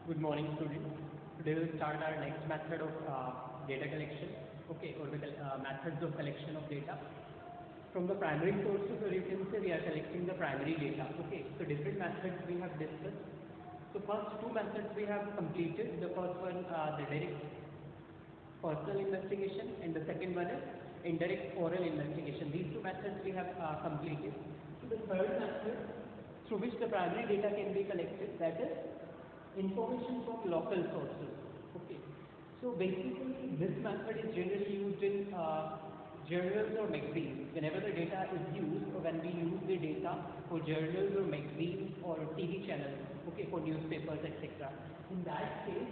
Good morning, students. Today we'll start our next method of data collection, okay, or the methods of collection of data. From the primary sources, or you can say we are collecting the primary data, okay. So different methods we have discussed. So first two methods we have completed. The first one, the direct personal investigation, and the second one is indirect oral investigation. These two methods we have completed. So the third method through which the primary data can be collected, that is information from local sources. Okay. So basically this method is generally used in journals or magazines. Whenever the data is used, or when we use the data for journals or magazines or TV channels, okay, for newspapers, etc. In that case,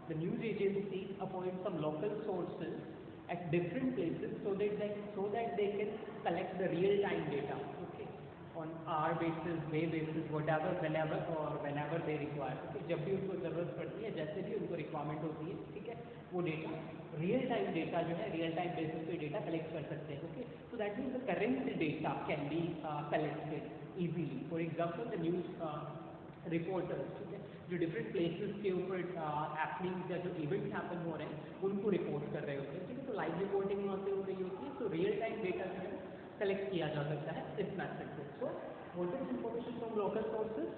the news agency appoints some local sources at different places so that they can collect the real-time data, okay, on hour basis, day basis, whatever, whenever they require. Okay, जब भी उनको ज़रूरत पड़ती है, जैसे भी उनको requirement होती है, ठीक है, वो डेटा रियल टाइम डेटा जो है रियल टाइम बेसिस पे डेटा कलेक्ट कर सकते हैं. Okay, so that means the current data can be collected easily. For example the news reporters, ठीक है, जो डिफरेंट प्लेसेस के ऊपर हैपनिंग्स या जो इवेंट्स हैपन हो रहे हैं उनको रिपोर्ट कर रहे होते हैं, ठीक है. तो लाइव रिपोर्टिंग वहाँ से हो रही होती है, तो रियल टाइम डेटा जो है कलेक्ट किया जा सकता है इस मैथड से. So what is information from local sources?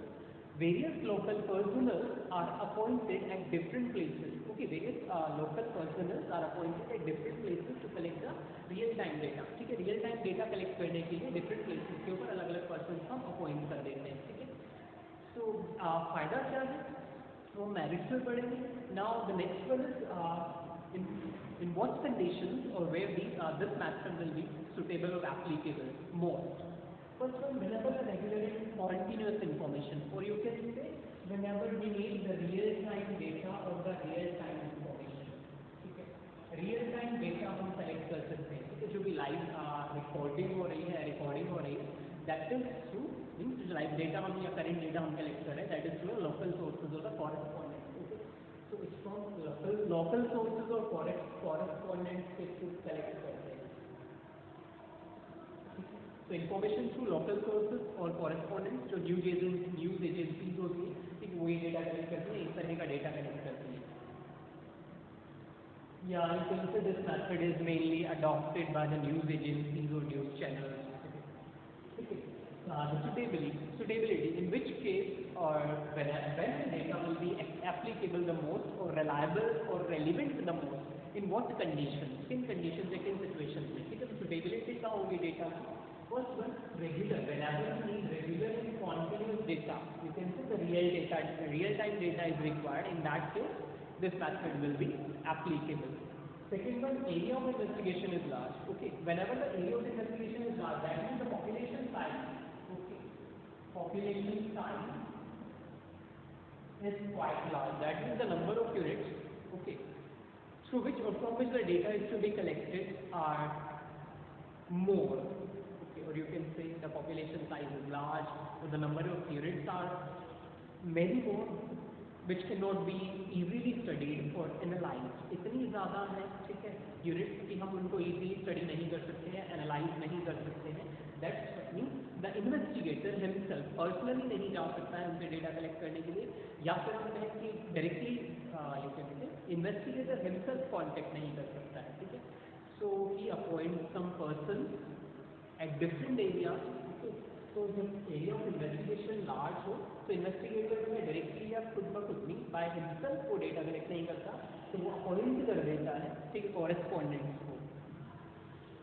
Various local personnel are appointed at different places. Okay, various local personnel are appointed at different places to collect the real time data. ठीक है, real time data collect करने के लिए different places के ऊपर अलग अलग persons हम appoint कर देते हैं, ठीक है. So फायदा क्या है, वो merits पे पड़ेंगे. Now the next one is in what conditions or where this method will be suitable or applicable most. First one, whenever the regular and continuous information, or you can say whenever we need the real-time data or the real-time information. ठीक है, real-time data हम select कर सकते हैं, ठीक है, जो भी live recording हो रही है, that is through means live data हम या current data हम collect कर रहे हैं, that is through local sources or the correspondence. Okay, so it's from local sources or correspondence के through collect करते हैं. तो इन्फॉर्मेशन थ्रू लोकल सोर्सेज और कॉरेस्पॉन्डेंट्स जो न्यूज एजेंसीज होती है, ठीक, वो ये डेटा कलेक्ट करती है, इस तरह का डेटा कलेक्ट करती है. या यू कैन से this method is mainly adopted by the news agencies और न्यूज चैनल्स. ठीक है, suitability in which case or when data will be applicable the most or reliable or relevant the most in what conditions, किन conditions या किन situations में. ठीक है, तो suitability का होगी डेटा की. First one, regular. Whenever you need regular and continuous data, you can say the real-time data is required. In that case, this method will be applicable. Second one, area of investigation is large. Okay, whenever the area of investigation is large, that means the population size. Okay, population size is quite large. That means the number of units, okay, through which or from which the data is to be collected are more. Or you can say the population size is large, or the number of units are many more, which cannot be easily studied or analyzed. इतनी ज़्यादा है, ठीक है, units की हम उनको easily study नहीं कर सकते हैं, analyze नहीं कर सकते हैं. That's means the investigator himself personally नहीं जा सकता है उनसे डेटा कलेक्ट करने के लिए, या फिर हम कहें कि डायरेक्टली यू कैन से investigator himself कॉन्टेक्ट नहीं कर सकता है, ठीक है. So he appoints some person at different areas. Okay, so जब area of investigation large हो, तो investigator जो है directly या खुद ब खुद नहीं by himself वो data collect नहीं करता, तो वो appoint कर देता है, ठीक, correspondents को.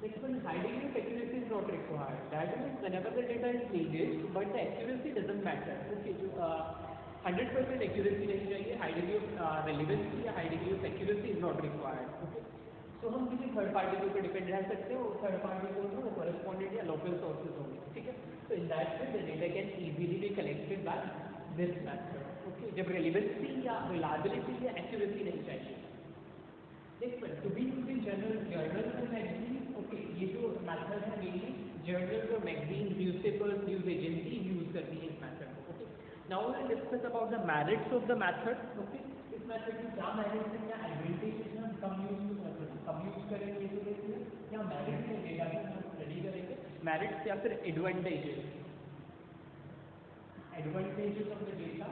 Next one, high degree of accuracy is not required. That means whenever the data is needed, but the accuracy doesn't matter. Okay, जो 100% accuracy नहीं चाहिए, high degree of relevancy या high degree of accuracy is not required. Okay, तो हम किसी third party के ऊपर depend रह सकते हैं, और थर्ड पार्टी को वो कॉरेस्पॉन्डेंट या लोकल सोर्सेज होंगे, ठीक है. तो in that way the data can easily be collected by this method. Okay, जब रिलेवेंसी या रिलायबिलिटी या एक्यूरेसी नहीं चाहिए. Next one, to be used in journals and magazines. Okay, ये जो मेथड है मेनली जर्नल्स और magazines, newspapers, news agency use करती है इस मेथड को. ओके, now we will discuss about the merits of the method. Okay, इस मेथड की क्या मेरिट्स हैं, क्या एडवांटेजेस हैं, कम यूज करेंगे तो देखिए, या मेरिट्स के डेटा की हम स्टडी करेंगे. मेरिट्स या फिर advantages of the data.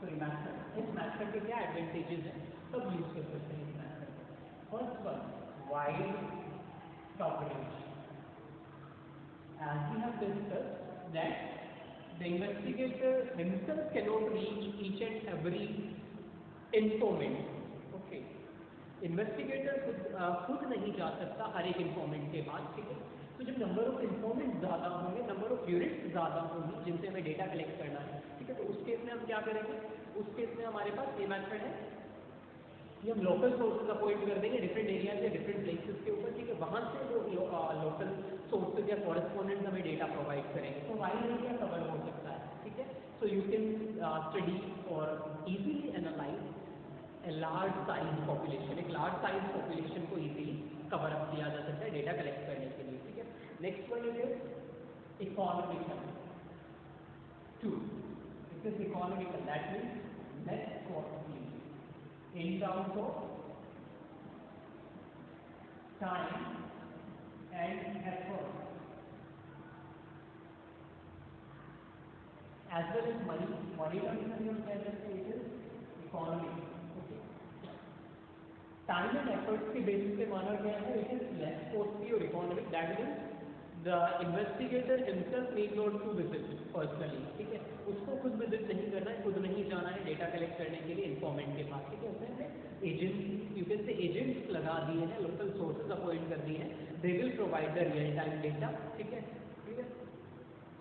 So in method method के क्या एडवांटेजेस हैं, सब यूज कर सकते हैं इस मेथड को। First one, wide coverage. As we have discussed that the investigator himself cannot reach each and every informant. Okay. Investigator खुद नहीं जा सकता हर एक इन्फॉर्मेंट के बाद, ठीक है। तो जब नंबर ऑफ इन्फॉर्मेंट ज़्यादा होंगे, नंबर ऑफ यूनिट्स ज़्यादा होंगी जिनसे हमें डेटा कलेक्ट करना है, ठीक है। तो उस केस में हम क्या करेंगे, उस केस में हमारे पास ये मेथड है कि हम लोकल सोर्सेज अपॉइंट कर देंगे डिफरेंट एरियाज या डिफरेंट प्लेसेस के ऊपर, ठीक है। वहाँ से वो लोकल सोर्सेज या कॉरेस्पॉन्डेंट हमें डेटा प्रोवाइड करेंगे, तो वाइड एरिया कवर हो सकता है, ठीक है। सो यू कैन स्टडी और easily analyse a large size population, एक लार्ज साइज पॉपुलेशन को इजीली कवर अप किया जा सकता है डेटा कलेक्ट करने के लिए, ठीक है। Next one is economical too, it is economical, that means less costly in terms of time and effort as well as money terms में हम कह सकते हैं it is economy, okay। Time and efforts के बेसिस पे माना गया है इट इज लेस कॉस्टली और economic, that means the investigator himself need not to visit personally, ठीक है। उसको खुद विजिट नहीं करना है, खुद नहीं जाना है डेटा कलेक्ट करने के लिए इन्फॉर्मेंट के पास, ठीक है। उसमें एजेंसी, यू कैन से एजेंट्स लगा दिए हैं, लोकल सोर्सेज अपॉइंट कर दिए हैं, they will provide the real time data, ठीक है, ठीक है।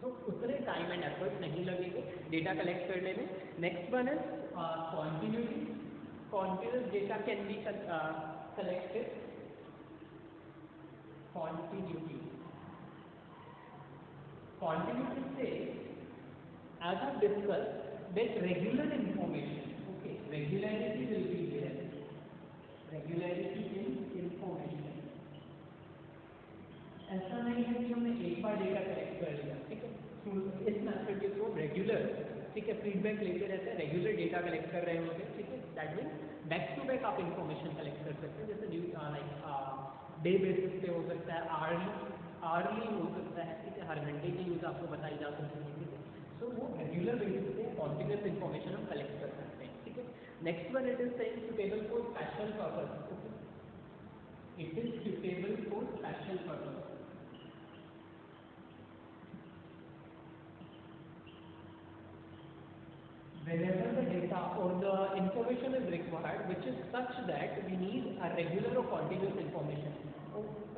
तो उतने टाइम एंड एफर्ट नहीं लगेंगे डेटा कलेक्ट करने में। Next one is continuity. Continuous data can be collected, continuity. Continuity says, as I discussed, that regular information, okay, regularity will be there. Regularity in information. ऐसा नहीं है कि हमने एक बार डेटा कलेक्ट कर लिया, ठीक है। इस मेथड के थ्रू रेगुलर, ठीक है, फीडबैक लेते रहते हैं, रेगुलर डेटा कलेक्ट कर रहे होंगे, ठीक है। That means back to back आप इन्फॉर्मेशन कलेक्ट कर सकते हैं, जैसे लाइक डे बेसिस पे हो सकता है, आर्ली हो सकता है, ठीक है। हर घंटे की न्यूज़ आपको बताई जा सकती है, ठीक है। सो वो रेगुलर बेसिस पे कॉन्टिन्यूस इन्फॉर्मेशन हम कलेक्ट कर सकते हैं, ठीक है। Next one it is saying suitable for special purpose, okay. It is suitable for special purpose. Whenever the data or the information is required, which is such that we need a regular or continuous information,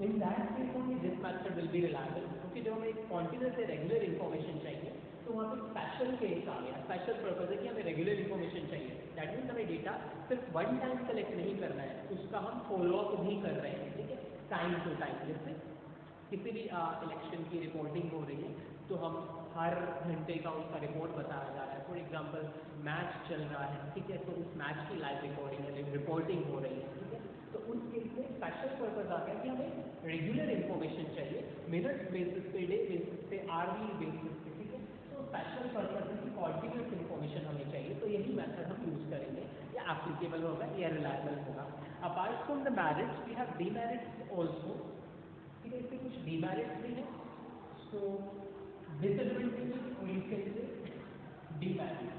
in that case only this method will be reliable. क्योंकि जब हमें एक continuous या regular information चाहिए, तो वहाँ पे special case आ गया, special purpose है कि हमें regular information चाहिए। That means हमें data सिर्फ one time collect नहीं करना है, उसका हम follow up भी कर रहे हैं, ठीक है, time to time। जैसे किसी भी इलेक्शन की रिपोर्टिंग हो रही है, तो हम हर घंटे का उसका रिपोर्ट बताया जा रहा है। फॉर एग्जांपल मैच चल रहा है, ठीक है, तो उस मैच की लाइव रिपोर्टिंग हो रही है, ठीक है। तो उस केस में स्पेशल पर्पज आ गया कि हमें रेगुलर इन्फॉर्मेशन चाहिए, मिनट बेसिस पे, डे बेसिस पे, आवर्ली बेसिस पे, ठीक है। तो स्पेशल पर्पज की कॉन्टिन्यूस इन्फॉर्मेशन हमें चाहिए, तो यही मेथड हम यूज करेंगे, या एप्लीकेबल होगा या रिलायबल होगा। Apart from the merits we have demerits also, ठीक है। इसके कुछ डीमेरिट्स भी हैं, सो डिसएडवांटेजेस और you can say demerits.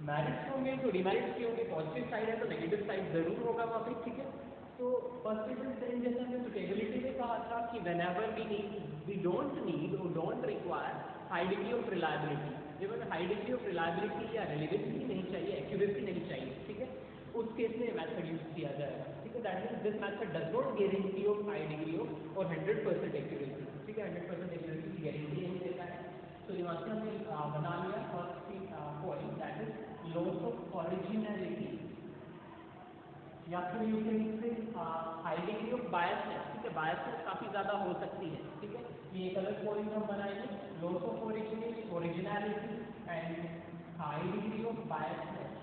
Merits होंगे तो डीमेरिट्स भी होंगे, पॉजिटिव साइड है तो नेगेटिव साइड जरूर होगा वहाँ पे, ठीक है। तो फर्स्ट इट इज सेइंग, जैसे हमने सुटेबिलिटी में कहा था कि व्हेनेवर वी डोंट नीड और don't require high degree of reliability, जब हमें हाई डिग्री ऑफ रिलायबिलिटी या रिलेवेंसी नहीं चाहिए, एक्यूरेसी नहीं चाहिए, ठीक है, उस केस में मेथड यूज किया जाएगा, ठीक है। That means this method does not guarantee of high degree of और 100% एक्यूरेसी, ठीक है। 100% एक्यूरेसी की गारंटी नहीं देता है। तो यहाँ से हमने बना लिया first point, that is loss of originality, या फिर यू कैन से हाई डिग्री ऑफ बायसनेस, ठीक है। बायसनेस काफ़ी ज़्यादा हो सकती है, ठीक है। ये एक अलग पॉइंट हम बनाएंगे, loss of originality and high degree of biasness,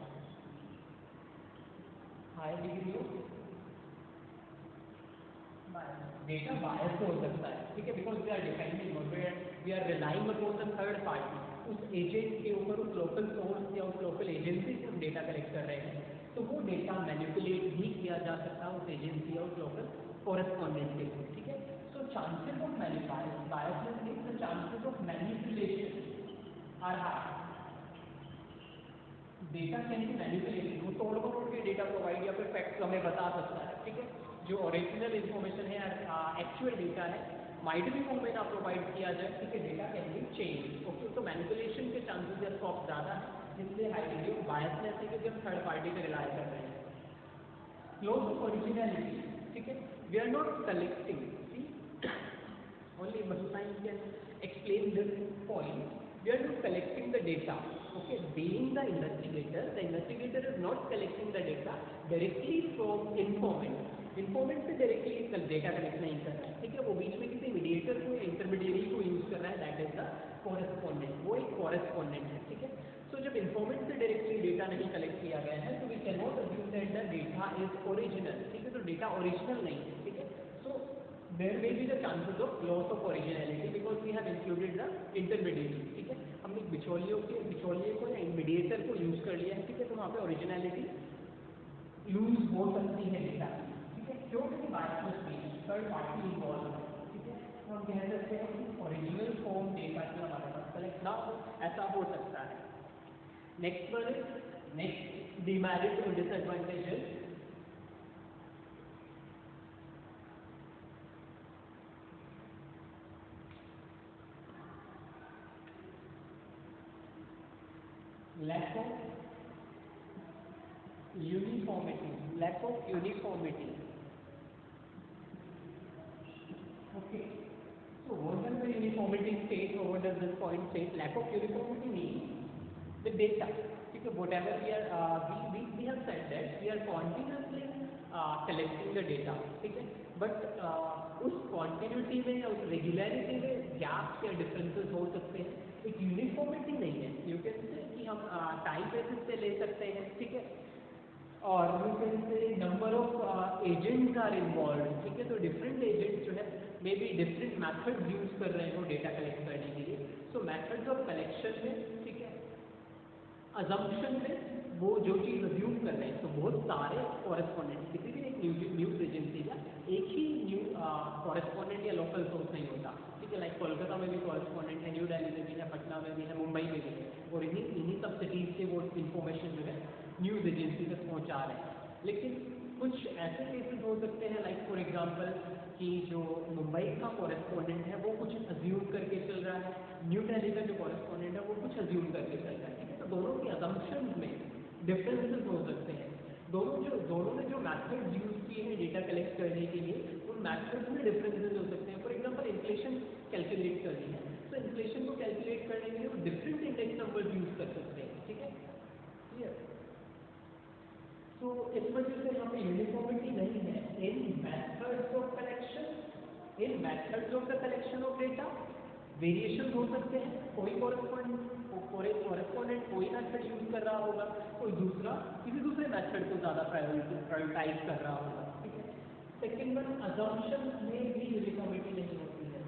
high degree of data bias हो सकता है, ठीक है, बिकॉज वी आर डिपेंडिंग और we are relying upon the third party, उस एजेंट के ऊपर, उस लोकल सोर्स या उस लोकल एजेंसी से हम डेटा कलेक्ट कर रहे हैं, तो वो डेटा मैनिपुलेट भी किया जा सकता है उस एजेंसी या उस लोकल कॉरेस्पॉन्डेंट के थ्रू, ठीक है। So chances of biasness means the chances of manipulation are high, data can be manipulated, वो तोड़ मरोड़ के डेटा प्रोवाइड या फिर फैक्ट्स हमें बता सकता है, ठीक है। जो ओरिजिनल इन्फॉर्मेशन है, एक्चुअल डेटा है, माइट भी फॉर्म में ना प्रोवाइड किया जाए, ठीक है, data can B change, okay. तो मैनिपुलेशन के चांसेस या स्कोप ज़्यादा है, इसलिए हाई डिग्री ऑफ बायसनेस है कि जब थर्ड पार्टी पे रिलाय कर रहे हैं। क्लोज ऑफ ओरिजिनलिटी, ठीक है, we are not collecting, only Masutain can explain this point. We are not collecting the data, okay. Being the investigator is not collecting the data directly from informant. Informant से directly data collect नहीं कर रहा है, ठीक है, वो बीच में किसी मीडिएटर को या इंटरमीडिएरी को यूज कर रहा है, दैट इज द कॉरेस्पॉन्डेंट, वो एक कॉरेस्पॉन्डेंट है, ठीक है। तो जब इंफॉर्मेंट से डायरेक्टली डेटा नहीं कलेक्ट किया गया है तो we can not assume that the data is original, ठीक है। तो डेटा ओरिजिनल नहीं है, ठीक है। सो there may be the chances of loss of originality because we have included the intermediary, ठीक है। हमने बिचौलिए को या मीडिएटर को यूज कर लिया है, ठीक है। तो वहाँ पे ओरिजिनलिटी लूज हो सकती है डेटा, ठीक है, क्योंकि बायस में थर्ड पार्टी इन्वॉल्व है, ठीक है। तो हम कह सकते हैं कि ओरिजिनल फॉर्म डेटा की हमारे पास कलेक्ट ना हो, ऐसा हो सकता है। Next one is next demerit और disadvantages. lack of uniformity, okay. So what does the uniformity state, or what does this point state? Lack of uniformity means the data, okay, whatever we have said that we are continuously collecting the data, ठीक है, but उस continuity में या उस regularity में gaps या differences हो सकते हैं, एक यूनिफॉर्मिटी नहीं है। यू कैन से कि हम टाइम बेसिस पे ले सकते हैं, ठीक है, और you can say number of agents are involve, ठीक है। तो डिफरेंट एजेंट्स जो है may be different methods use कर रहे हो डेटा कलेक्ट करने के लिए। सो मेथड्स ऑफ कलेक्शन में, ठीक है, अजम्पशन में वो जो चीज़ अज्यूम कर रहे हैं, तो बहुत सारे कॉरेस्पॉन्डेंट, किसी भी एक न्यूज एजेंसी का एक ही कॉरेस्पॉन्डेंट या लोकल सोर्स नहीं होता, ठीक है। लाइक कोलकाता में भी कॉरेस्पॉन्डेंट है, न्यू दिल्ली में भी है, पटना में भी है, मुंबई में भी है, और इन्हीं सब सिटीज़ से वो इन्फॉर्मेशन जो है न्यूज़ एजेंसी तक पहुँचा रहे हैं। लेकिन कुछ ऐसे केसेस हो सकते हैं, लाइक फॉर एग्जांपल कि जो मुंबई का कॉरेस्पॉन्डेंट है वो कुछ अज्यूम करके चल रहा है, न्यू दिल्ली का जो कॉरेस्पॉन्डेंट है वो कुछ अज्यूम करके चल रहा है, ठीक है। तो दोनों के अजम्पशंस में डिफरेंसेस हो सकते हैं। दोनों ने जो मैथड यूज किए हैं डेटा कलेक्ट करने के लिए, उन मैथड्स में डिफरेंसेस हो सकते हैं। फॉर एग्जांपल इन्फ्लेशन कैलकुलेट करनी है, तो इन्फ्लेशन को कैलकुलेट करने के लिए वो डिफरेंट इंडेक्स नंबर यूज कर सकते हैं, ठीक है, क्लियर। तो इस वजह से यहाँ पे यूनिफॉर्मिटी नहीं है in methods of collection, in methods of the collection of data. Variation हो सकते हैं, कोई कॉरेस्पॉन्डेंट कोई मेथड यूज कर रहा होगा, कोई दूसरा किसी दूसरे मेथड को ज़्यादा प्रायोरिटाइज कर रहा होगा, ठीक है। सेकेंड वन, अजम्पशन में भी यूनिफॉर्मिटी नहीं होती है।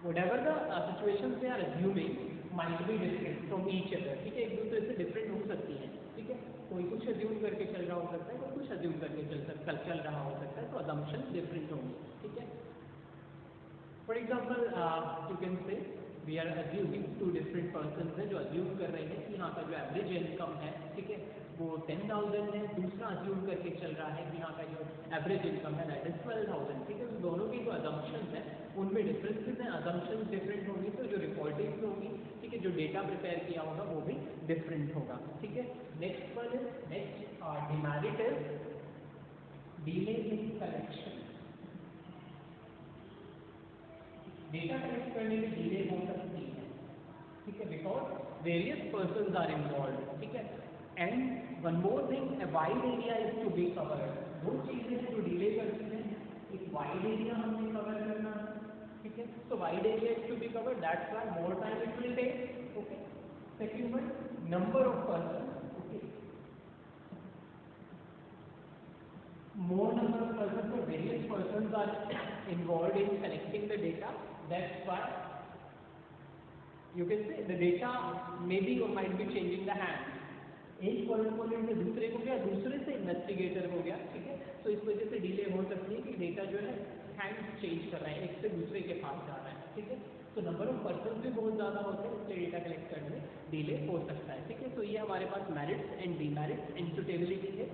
Whatever the situations they are assuming might be different from each other, ठीक है, एक दूसरे से डिफरेंट हो सकती है, ठीक है। कोई कुछ अज्यूम करके चल रहा हो सकता है, कोई कुछ अज्यूम करके चल रहा हो सकता है, तो अजम्पशन डिफरेंट होंगे, ठीक है। For example you can say we are assuming two different person हैं जो अज्यूम कर रहे हैं कि यहाँ का जो एवरेज इनकम है, ठीक है, वो 10,000 है। दूसरा अज्यूम करके चल रहा है कि यहाँ का जो एवरेज इनकम है दैट इज 12,000, ठीक है। तो दोनों की जो अजम्पशन है उनमें डिफरेंसेस हैं, अजम्पशन डिफरेंट होंगी, तो जो रिपोर्टिंग होगी, ठीक है, जो डेटा प्रिपेयर किया होगा वो भी डिफरेंट होगा, ठीक है। Next one is next demerit is delay in collection. Data collect करने में डिले हो सकती है, ठीक है, because various persons are involve, ठीक है। And one more thing, a wide area is to be covered. दो चीजें हैं जो डिले करती हैं, एक वाइड एरिया हमें कवर करना है, ठीक है। तो wide area is to be covered, that's why more time it will take, okay. Second one, number of person, okay, more number of persons or various persons are involved in collecting the data. That's why you can say the data maybe or might be changing the hands. एक correspondent से दूसरे को गया, दूसरे से investigator हो गया, ठीक है। तो इस वजह से डिले हो सकती है कि डेटा जो है हैंड चेंज कर रहा है, एक से दूसरे के पास जा रहा है, ठीक है। तो नंबर ऑफ पर्सन भी बहुत ज़्यादा होते हैं, इसलिए डेटा कलेक्ट करने में डिले हो सकता है, ठीक है। तो ये हमारे पास merits and demerits and suitability है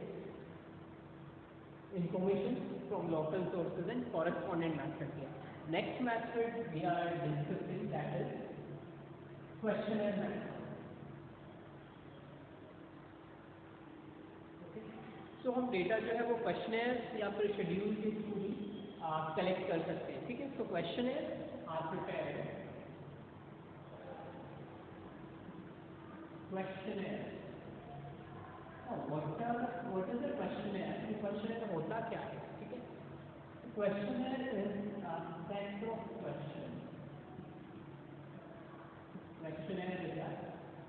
information from local sources and correspondent method here. Next method we are discussing, that is questionnaire method. Okay. So हम डेटा जो है वो क्वेश्चनेयर या फिर शेड्यूल के थ्रू ही कलेक्ट कर सकते हैं, ठीक है। तो questionnaire are prepared, questionnaire. What is a questionnaire? Actually, questionnaire होता क्या है, ठीक है। Questionnaire is a set of questions. Questionnaire is a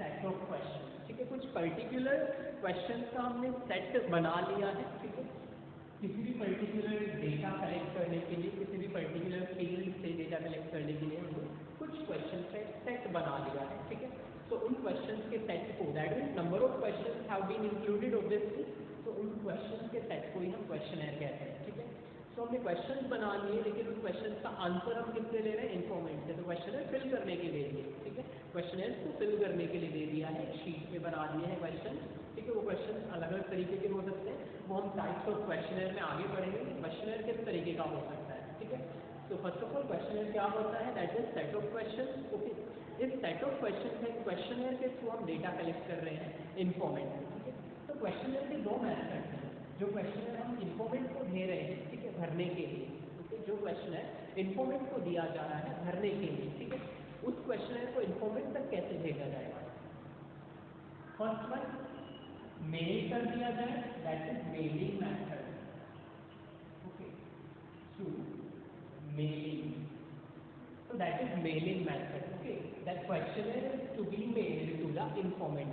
set of questions, ठीक है। कुछ पर्टिकुलर क्वेश्चंस का हमने सेट बना लिया है, ठीक है। किसी भी पर्टिकुलर डेटा कलेक्ट करने के लिए, किसी भी पर्टिकुलर फील्ड से डेटा कलेक्ट करने के लिए हमने कुछ क्वेश्चन का सेट बना लिया है, ठीक है। तो उन क्वेश्चंस के सेट को, that means number of questions have been included obviously, तो उन क्वेश्चंस के सेट को ही हम क्वेश्चनर कहते हैं, ठीक है। तो हमने क्वेश्चंस बना लिए, लेकिन उन क्वेश्चंस का आंसर हम किससे ले रहे हैं, इन्फॉर्मेंट से। तो क्वेश्चनर फिल करने के लिए दिए, ठीक है। क्वेश्चनर को फिल करने के लिए दे दिया है, एक शीट पे बना दिए हैं क्वेश्चन, ठीक है। वो क्वेश्चन अलग अलग तरीके के हो सकते हैं, वो हम टाइप्स ऑफ क्वेश्चनर में आगे बढ़ेंगे। क्वेश्चनर किस तरीके का हो सकता है, ठीक है। तो फर्स्ट ऑफ ऑल क्वेश्चनर क्या होता है, that is set of question, okay. इस सेट ऑफ क्वेश्चन है, क्वेश्चनर के थ्रू हम डेटा कलेक्ट कर रहे हैं इन्फॉर्मेंट, ठीक है। तो क्वेश्चनर के दो मेथड हैं, जो क्वेश्चनर हम इन्फॉर्मेंट को दे रहे हैं, ठीक है, भरने के लिए, ओके। जो क्वेश्चनर इन्फॉर्मेंट को दिया जा रहा है भरने के लिए, ठीक है, उस क्वेश्चनर को इन्फॉर्मेंट तक कैसे भेजा जाएगा। फर्स्ट वन मेल कर दिया जाए, that is mailing method, okay, through mailing. So that is mailing method, okay. That questionnaire is to be mailed to the informant.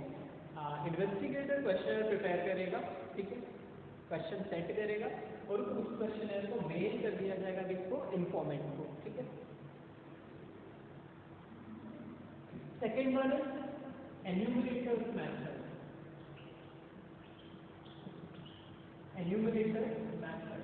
Investigator questionnaire prepare करेगा, ठीक है, क्वेश्चन सेट करेगा और उस क्वेश्चनर को मेल कर दिया जाएगा किसको, इन्फॉर्मेंट को, ठीक है। Second one is enumerator method, enumerator method.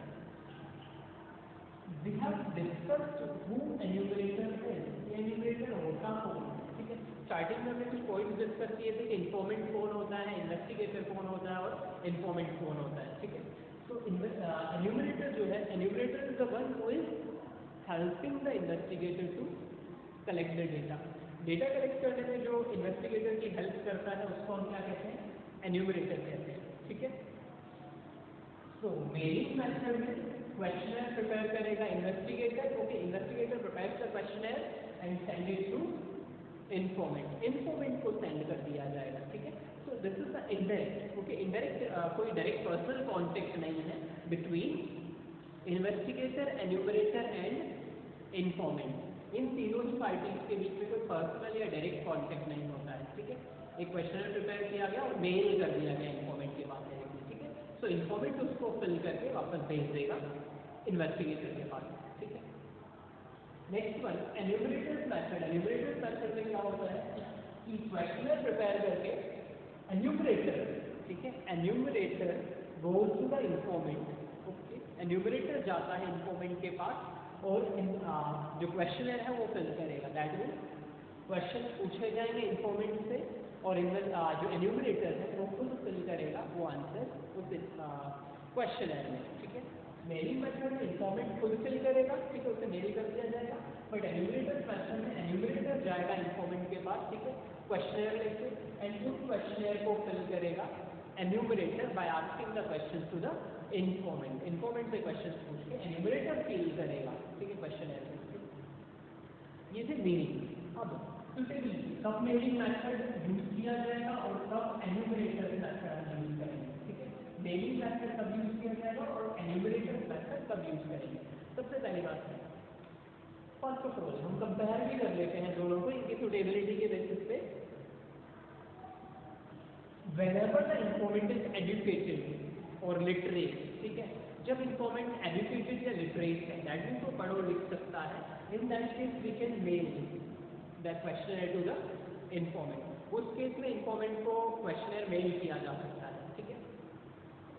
We have discussed who enumerator is. Enumerator होता कौन है, ठीक है। स्टार्टिंग में हमने कुछ पॉइंट्स डिस्कस किए थे कि इन्फॉर्मेंट कौन होता है, इन्वेस्टिगेटर कौन होता है और इन्फॉर्मेंट कौन होता है, ठीक है। तो एन्यूमरेटर जो है, enumerator is the one who is helping the investigator to collect the data. Data collect करने में जो इन्वेस्टिगेटर की हेल्प करता है उसको हम क्या कहते हैं, एन्यूमरेटर कहते हैं, ठीक है। तो मेलिंग मेथड में क्वेश्चनर प्रिपेयर करेगा investigator, okay. Investigator prepare the questionnaire and send it to informant, informant को सेंड कर दिया जाएगा, ठीक है। तो this is the indirect, okay. Indirect कोई डायरेक्ट पर्सनल कॉन्टेक्ट नहीं है between investigator, enumerator and informant. इन तीनों ही पार्टीज के बीच में कोई पर्सनल या डायरेक्ट कॉन्टेक्ट नहीं होता है, ठीक है। एक क्वेश्चनर प्रिपेयर किया गया और मेल कर दिया गया इन्फॉर्मेंट के पास, ठीक है। तो इन्फॉर्मेंट उसको फिल करके वापस भेज देगा इन्वेस्टिगेटर के पास, ठीक है। Next one enumerators method. Enumerators method में क्या होता है कि क्वेश्चनर प्रिपेयर करके एन्यूमरेटर, ठीक है, enumerator goes to the informant, okay. Enumerator जाता है इन्फॉर्मेंट के पास और जो क्वेश्चनर है वो फिल करेगा, दैट मीन्स क्वेश्चन पूछे जाएंगे इन्फॉर्मेंट से और जो एन्यूमरेटर है वो खुद फिल करेगा वो आंसर उस क्वेश्चनर में, ठीक है। मेलिंग मेथड में इन्फॉर्मेंट खुद फिल करेगा, ठीक है, उसे मेल कर दिया जाएगा। बट एन्यूमरेटर मेथड में एन्यूमरेटर जाएगा इन्फॉर्मेंट के पास, ठीक है, क्वेश्चनर लेके एंड उस क्वेश्चनर को फिल करेगा enumerator by asking the question to the informant. Informant से क्वेश्चन पूछ के एन्यूमरेटर फिल करेगा, ठीक है, क्वेश्चनर में। ये थे मेलिंग। अब सुटेबिलिटी, कब मेलिंग मेथड यूज किया जाएगा और कब एन्यूमरेटर मेथड यूज करेंगे, ठीक है। मेलिंग मेथड कब यूज किया जाएगा और एन्यूमरेटर मेथड कब यूज करेंगे। सबसे पहली बात है, फर्स्ट ऑफ ऑल हम कंपेयर भी कर लेते हैं दोनों को इनकी सुटेबिलिटी के बेसिस पे। Whenever the informant is educated or literate, ठीक है, जब informant educated या literate है, that means वो पढ़ और लिख सकता है, in that case we can mail the questionnaire to the informant। उस केस में informant को questionnaire मेल किया जा सकता है, ठीक है।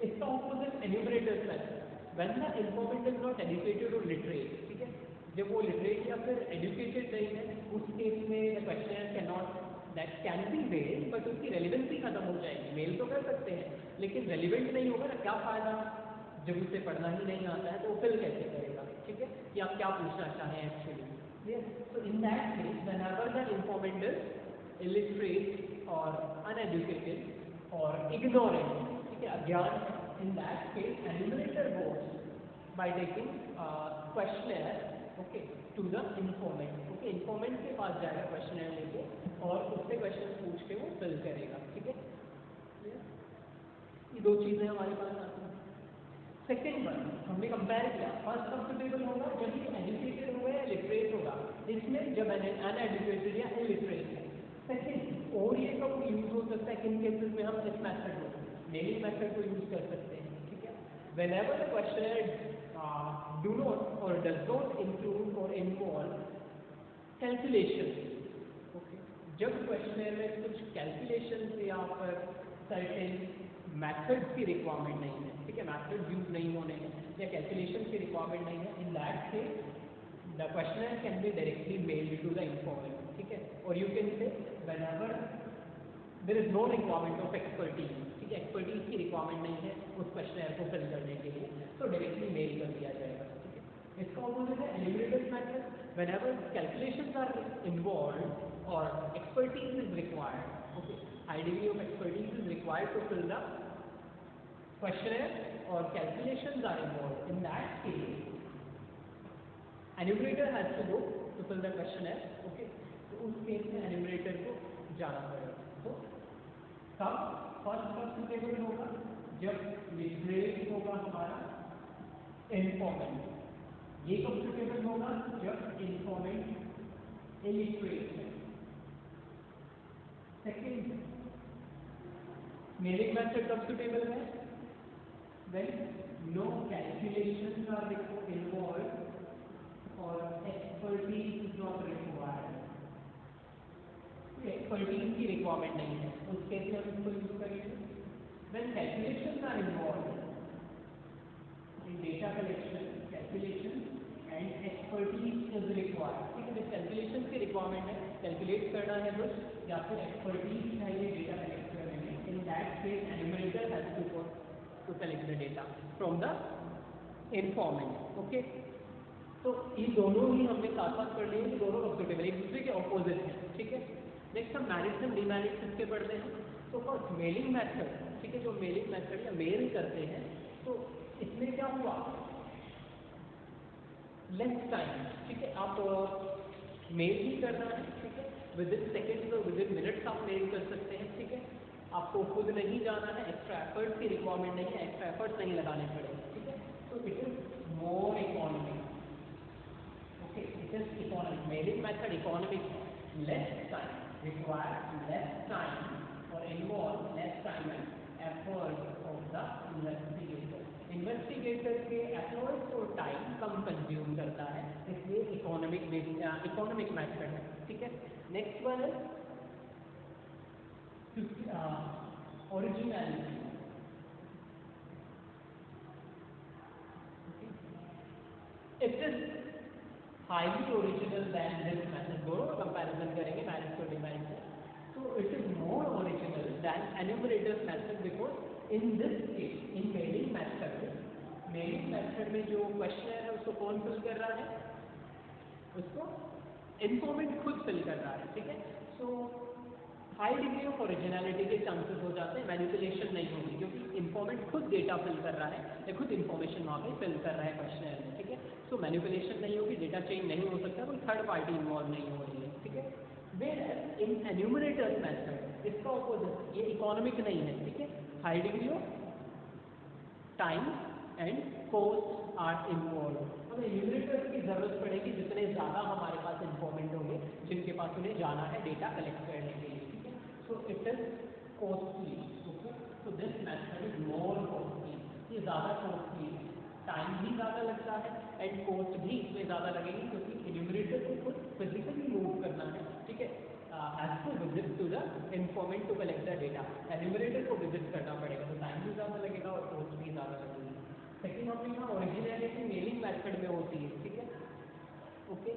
इसका opposite enumerators method, when the informant is not educated or literate, ठीक है, जब वो literate या फिर educated नहीं है, उस केस में the questionnaire cannot that can be mail, but उसकी रेलिवेंसी खत्म हो जाएगी। मेल तो कर सकते हैं लेकिन रेलिवेंट नहीं होगा ना, क्या फ़ायदा जब उसे पढ़ना ही नहीं आता है तो वो फिल कैसे करेगा, ठीक है। कि आप क्या पूछना चाहें actually. So in that case, whenever the informant is illiterate or uneducated or ignorant, ठीक है, अज्ञान है, in that case enumerator goes by taking questionnaire, okay, to the informant, okay, informant के पास जाएगा questionnaire लेके और उससे क्वेश्चन पूछ के वो फिल करेगा, ठीक है। ये दो चीजें हमारे पास आती हैं। सेकेंड वन हमने कंपेयर किया, फर्स्ट कंफर्टेबल होगा जब ये एजुकेटेड होगा या लिटरेट होगा, इसमें जब अनएजुकेटेड या इलिटरेट है। सेकेंड, और ये कब यूज हो सकता है, किन केसेस में हम इस मेथड को, मेलिंग मेथड को यूज कर सकते हैं, ठीक है। Whenever the questionnaire do not और डज नॉट इंक्लूड और इन्वॉल्व कैलकुलेशन, ओके, जब क्वेश्चनर में कुछ कैलकुलेशन या पर सर्टेन मेथड्स की रिक्वायरमेंट नहीं है, ठीक है, मेथड्स यूज नहीं होने हैं या कैलकुलेशन की रिक्वायरमेंट नहीं है, in that case the questionnaire can be directly mailed to the informant, ठीक है। और you can say whenever there is no requirement of expertise, ठीक है, एक्सपर्टीज की रिक्वायरमेंट नहीं है उस क्वेश्चनर को फिल करने के लिए, तो डायरेक्टली मेल कर दिया जाएगा, ठीक है। इसका ऑपोजिट है enumerated method, whenever calculations are involved और expertise is required, okay, high degree of expertise is required to fill the questionnaire or calculations are involved. In that case, enumerator has to go to fill the questionnaire. Okay, तो उस case में enumerator को जाना पड़ेगा। तो तब first suitable होगा जब लिटरेट होगा हमारा इन्फॉर्मेंट, ये कब सुटेबल होगा जब इन्फॉर्मेंट इलिटरेट है। सेकेंड, मेलिंग मेथड कब सुटेबल है, when no calculations are involved or expertise is not required, expertise की रिक्वायरमेंट नहीं है, उस केस में हम इसको यूज करेंगे। when calculations are involved in data collection, calculation and expertise is required, ठीक है, जब कैलकुलेशन की रिक्वायरमेंट है, कैलकुलेट करना है कुछ या फिर एक्सपर्टीज चाहिए डेटा कलेक्ट करने में, in that case enumerator has to go to collect the data from the informant, okay। तो ये दोनों ही हमने साथ साथ पढ़ लिए, दोनों सुटेबल एक दूसरे के ऑपोजिट हैं, ठीक है। नेक्स्ट हम मेरिट्स एंड डिमेरिट्स इसके पढ़ते हैं। तो फर्स्ट मेलिंग मेथड, ठीक है, जो मेलिंग मेथड या मेल करते हैं, तो इसमें क्या हुआ, लेस टाइम, ठीक है, आप मेल ही करना है, ठीक है, विद इन सेकेंड्स और विद इन मिनट्स आप मेल कर सकते हैं, ठीक है। आपको खुद नहीं जाना है, एक्स्ट्रा एफर्ट्स की रिक्वायरमेंट नहीं है, एक्स्ट्रा एफर्ट्स नहीं लगाने पड़ेंगे, ठीक है। तो it is more economic, okay, it is economic, mailing method economic है, less time required, less time और involve less time and effort of the investigator. Investigator के एफर्ट्स और टाइम कम कंज्यूम करता है, इसलिए इकोनॉमिक मेथड है, ठीक है। नेक्स्ट वन है originality, it is highly original than this method, दोनों का कंपैरिजन करेंगे मैरिज और डिमेरिट से, तो it is more original than enumerator's method because in this case, in mailing method में जो क्वेश्चन है उसको कौन फिल कर रहा है, उसको इन्फॉर्मेंट खुद फिल कर रहा है, ठीक है। सो हाई डिग्री ऑफ ओरिजिनलिटी के चांसेस हो जाते हैं, मैनिपुलेशन नहीं होगी क्योंकि इन्फॉर्मेंट खुद डेटा फिल कर रहा है या खुद इन्फॉर्मेशन वहाँ पे फिल कर रहा है क्वेश्चनर में, ठीक है। सो मैनिपुलेशन नहीं होगी, डेटा चेंज नहीं हो सकता, कोई थर्ड पार्टी इन्वॉल्व नहीं हो रही है, ठीक है। वेयर इन एन्यूमरेटर मेथड इसका ऑपोजिट, ये इकोनॉमिक नहीं है, ठीक है, high degree of time and cost are involve. हमें एन्यूमरेटर की जरूरत पड़ेगी जितने ज़्यादा हमारे पास इन्फॉर्मेंट होंगे जिनके पास उन्हें जाना है डेटा कलेक्ट करने के लिए, ठीक है। So it is costly, okay, so this method is more costly, ये ज़्यादा कॉस्टली है, टाइम भी ज़्यादा लगता है एंड कॉस्ट भी इसमें ज़्यादा लगेगी क्योंकि एन्यूमरेटर को खुद फिजिकली मूव करना है, ठीक है, has to visit to the informant to collect the data, enumerator को विजिट करना पड़ेगा, तो टाइम भी ज़्यादा लगेगा और कॉस्ट भी ज़्यादा लगेगी। सेकेंड हमने कहा ओरिजिनलिटी मेलिंग मेथड में होती है, ठीक है, ओके।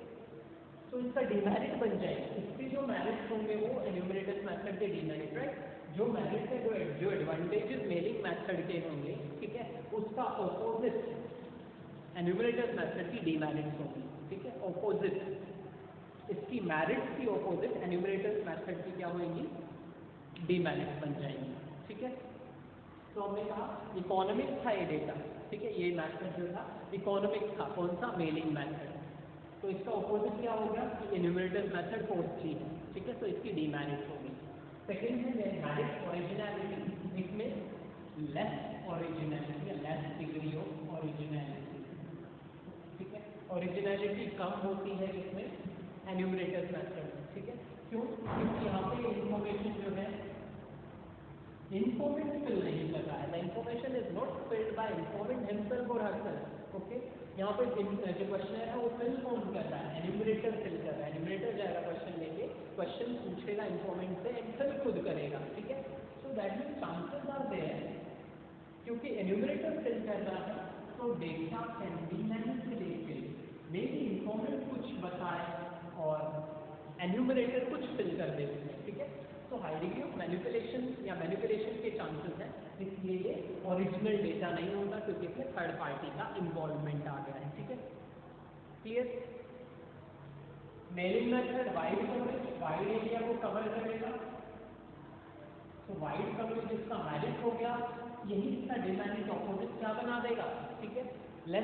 तो इसका डीमेरिट बन जाएगा। इसके जो मेरिट्स होंगे वो एन्यूमरेटर्स मेथड के डीमेरिट, राइट। जो मेरिट है, जो एडवांटेजेस मेलिंग मेथड के होंगे, ठीक है, उसका ऑपोजिट एन्यूमरेटर्स मेथड की डीमेरिट्स होंगी, ठीक है। ऑपोजिट, इसकी मेरिट्स की ऑपोजिट एन्यूमरेटर्स मेथड की क्या होंगी, डीमेरिट्स बन जाएंगी, ठीक है। तो हमने कहा इकोनॉमिक था ये डेटा, ठीक है, ये मेथड जो था इकोनॉमिक था, कौन सा, मेलिंग मेथड। तो इसका ऑपोजिट क्या होगा कि एन्यूमरेटर्स मेथड कॉस्टली है, ठीक है, तो इसकी डीमेरिट्स होगी। सेकेंड है मेरिट ओरिजिनलिटी, इसमें लेस ओरिजिनलिटी या लेस डिग्री ऑफ ओरिजिनलिटी, ठीक है, ओरिजिनलिटी कम होती है इसमें एन्यूमरेटर्स मेथड में, ठीक है। क्यों? क्योंकि यहाँ पे इंफॉर्मेशन जो है इन्फॉर्मेंट फिल नहीं कर रहा है, the information is not filled by informant himself और हरसेल्फ, ओके। यहाँ पे जो क्वेश्चन है वो फिल कौन कर रहा है, एन्यूमरेटर फिल कर रहा है। एन्यूमरेटर जाएगा क्वेश्चन लेके, क्वेश्चन पूछेगा इन्फॉर्मेंट से एंड फिल खुद करेगा, ठीक है। So that means chances are there, क्योंकि एन्यूमरेटर फिल कर रहा है तो data can be manipulated, may be informant कुछ बताए और एन्यूमरेटर कुछ फिल कर दे उसमें, ठीक है। तो हाई डिग्री ऑफ मैनिपुलेशन या मैनिपुलेशन के चांसेस हैं, इसलिए ये ओरिजिनल डेटा नहीं होगा, क्योंकि इसमें थर्ड पार्टी का इन्वॉल्वमेंट आ गया है, ठीक है। Clear? Mailing method wide coverage, wide area को कवर करेगा, तो वाइड कवरेज इसका मेरिट हो गया, यही इसका डिमेरिट ऑपोजिट क्या बना देगा, ठीक है।